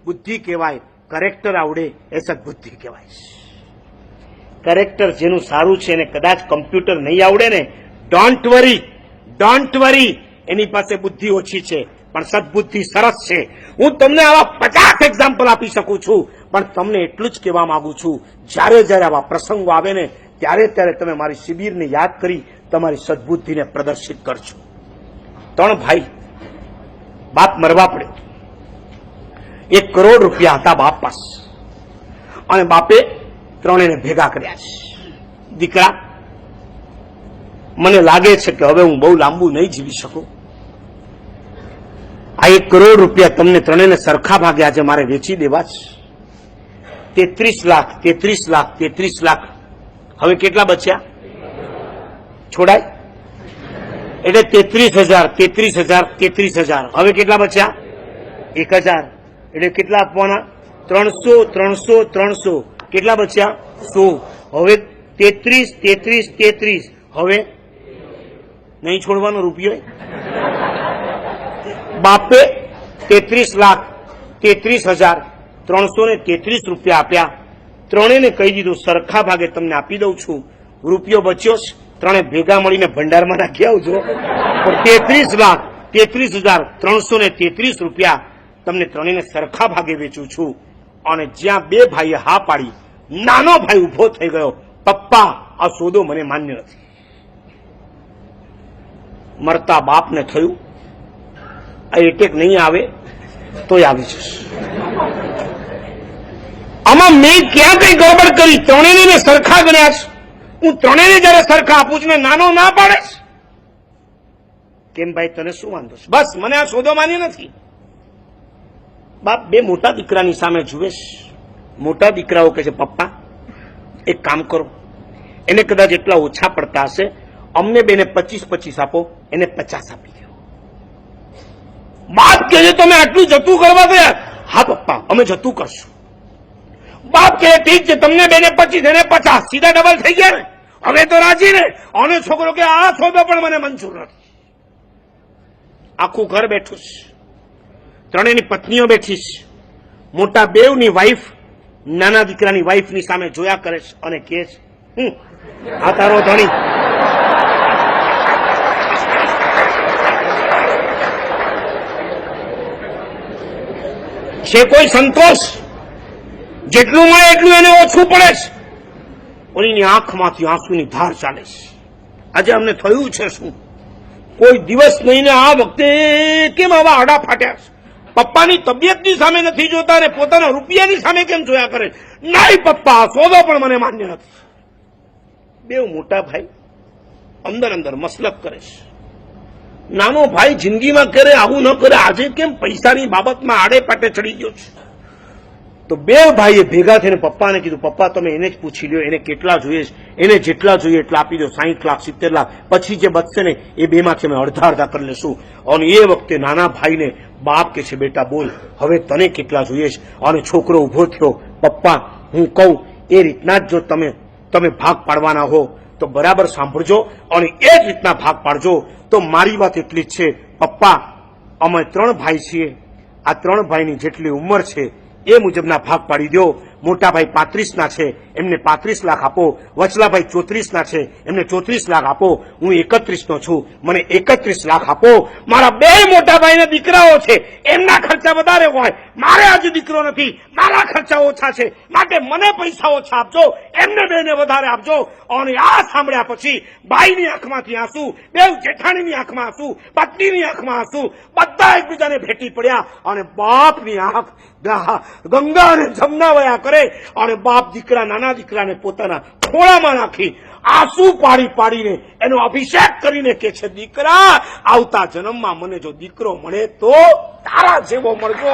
બુદ્ધિ કહેવાય. કરેક્ટર આવડે એ સદબુદ્ધિ કહેવાય. કરેક્ટર જેનું સારું છે એને કદાચ કમ્પ્યુટર નહીં આવડે ને, ડોન્ટ વરી, એની પાસે બુદ્ધિ ઓછી છે પણ સદબુદ્ધિ સરસ છે. હું તમને આવા 50 એક્ઝામ્પલ આપી શકું છું, પણ તમને એટલું જ કહેવા માંગુ છું, જ્યારે આવા પ્રસંગો આવે ને ત્યારે તમે મારી શિબિરને યાદ કરી તમારી સદબુદ્ધિને પ્રદર્શિત કરજો. 3 ભાઈ, બાપ મરવા પડ્યો. 1 કરોડ રૂપિયા હતા બાપ પાસે, અને બાપે ત્રણેયને ભેગા કર્યા છે. દીકરા, મને લાગે છે કે હવે હું બહુ લાંબુ નહીં જીવી શકું. આ 1 કરોડ રૂપિયા તમને ત્રણેયને સરખા ભાગે આજે મારે વેચી દેવા છે. 33 લાખ. હવે કેટલા બચ્યા? છોડાય એટલે 33,000. હવે કેટલા બચ્યા? 1,000. એટલે કેટલા આપવાના? 300. કેટલા બચ્યા? 100. હવે 33. હવે નહીં છોડવાનો રૂપિયો. બાપે 33,33,333 રૂપિયા આપ્યા. ત્રણેયને કહી દીધું સરખા ભાગે તમને આપી દઉં છું. રૂપિયો બચ્યો છે, ત્રણે ભેગા મળીને ભંડારમાં નાખી આવજો. પણ 33,33,333 રૂપિયા તમને ત્રણેયને સરખા ભાગે વેચું છું. અને જ્યાં 2 ભાઈએ હા પાડી, નાનો ભાઈ ઉભો થઈ ગયો, પપ્પા આ સોદો મને માન્ય નથી. મરતા બાપને થયું આ એટેક નહીં આવે તોય આવી જશે. આમાં મેં ક્યાં કઈ ગડબડ કરી? ત્રણેયને સરખા ગણ્યા છે. હું ત્રણેયને જયારે સરખા આપું છું ને નાનો ના પાડે છે. કેમ ભાઈ, તને શું વાંધો છે? બસ મને આ સોદો માન્ય નથી. બાપ 2 મોટા દીકરાની સામે જુએ છે. મોટા દીકરાઓ કહે છે, પપ્પા એક કામ કરો, એને કદાચ એટલા ઓછા પડતા હશે, અમને બેને 25 આપો, એને 50 આપી દો. બાપ કહે છે, તમે આટલું જતું કરવા ગયા? હા પપ્પા, અમે જતું કરશું. બાપ કહે ઠીક છે, તમને બેને 25 એને 50, સીધા ડબલ થઈ ગયા ને. હવે તો રાજી ને. અને છોકરો કે આ સોદો પણ મને મંજૂર નથી. આખું ઘર બેઠું છે, ત્રણેયની પત્નીઓ બેઠી છે. મોટા બેવની વાઈફ નાના દીકરાની વાઈફની સામે જોયા કરે છે અને કહે છે, આ તારો ધણી. છે કોઈ સંતોષ? જેટલું મળે એટલું એને ઓછું પડે છે. ઓની આંખમાંથી આંસુની ધાર ચાલે છે. આજે અમને થયું છે શું? કોઈ દિવસ નહીં ને આ વખતે કેમ આવા આડા ફાટ્યા છે? પપ્પાની તબિયતની સામે નથી જોતા ને પોતાના રૂપિયાની સામે કેમ જોયા કરે? નહીં પપ્પા, સોદો પણ મને માન્ય નથી. 2 મોટા ભાઈ અંદર મસલત કરે છે. નાનો ભાઈ જિંદગીમાં કરે આવું ન કરે, આજે કેમ પૈસાની બાબતમાં આડે પાટે ચડી ગયો છે? તો 2 ભાઈએ ભેગા થઈને પપ્પાને કીધું, પપ્પા તમે એને જ પૂછી લ્યો, એને કેટલા જોઈએ છે, એને જેટલા જોઈએ એટલા આપી દો, 60 લાખ 70 લાખ. પછી જે બચશે ને એ 2માંથી અમે અડધા કરી લેશું. અને એ વખતે નાના ભાઈને બાપ કે છે, બેટા બોલ હવે તને કેટલા જોઈએ છે? અને છોકરો ઉભો થયો, પપ્પા હું કહું એ રીતના જ જો તમે ભાગ પાડવાના હો તો બરાબર સાંભળજો અને એ જ રીતના ભાગ પાડજો. તો મારી વાત એટલી જ છે, પપ્પા અમે 3 ભાઈ છીએ, આ 3 ભાઈની જેટલી ઉંમર છે એ મુજબના ભાગ પાડી દો. મોટા ભાઈ 35 છે, એમને 35 લાખ આપો. વચલા ભાઈ 34 છે, એમને 34 લાખ આપો. હું 31 છું, મને 31 લાખ આપો. મારા 2 મોટા ભાઈના દીકરાઓ છે, એમના ખર્ચા વધારે હોય, મારે આજે દીકરો નથી, મારા ખર્ચા ઓછા છે, માટે મને પૈસા ઓછા આપજો, એમને 2ને વધારે આપજો. અને આ સાંભળ્યા પછી ભાઈની આંખમાંથી આંસુ, 2 જેઠાણીની આંખમાં આંસુ, પત્નીની આંખમાં આંસુ, બધા એકબીજાને ભેટી પડ્યા. અને બાપની આંખ ગંગા અને જમના વયા કરે. અને બાપ નાના દીકરાને પોતાના ખોળામાં નાખી આંસુ પાડીને એનો અભિષેક કરીને કે છે, દીકરા આવતા જન્મમાં મને જો દીકરો મળે તો તારા જેવો મળજો.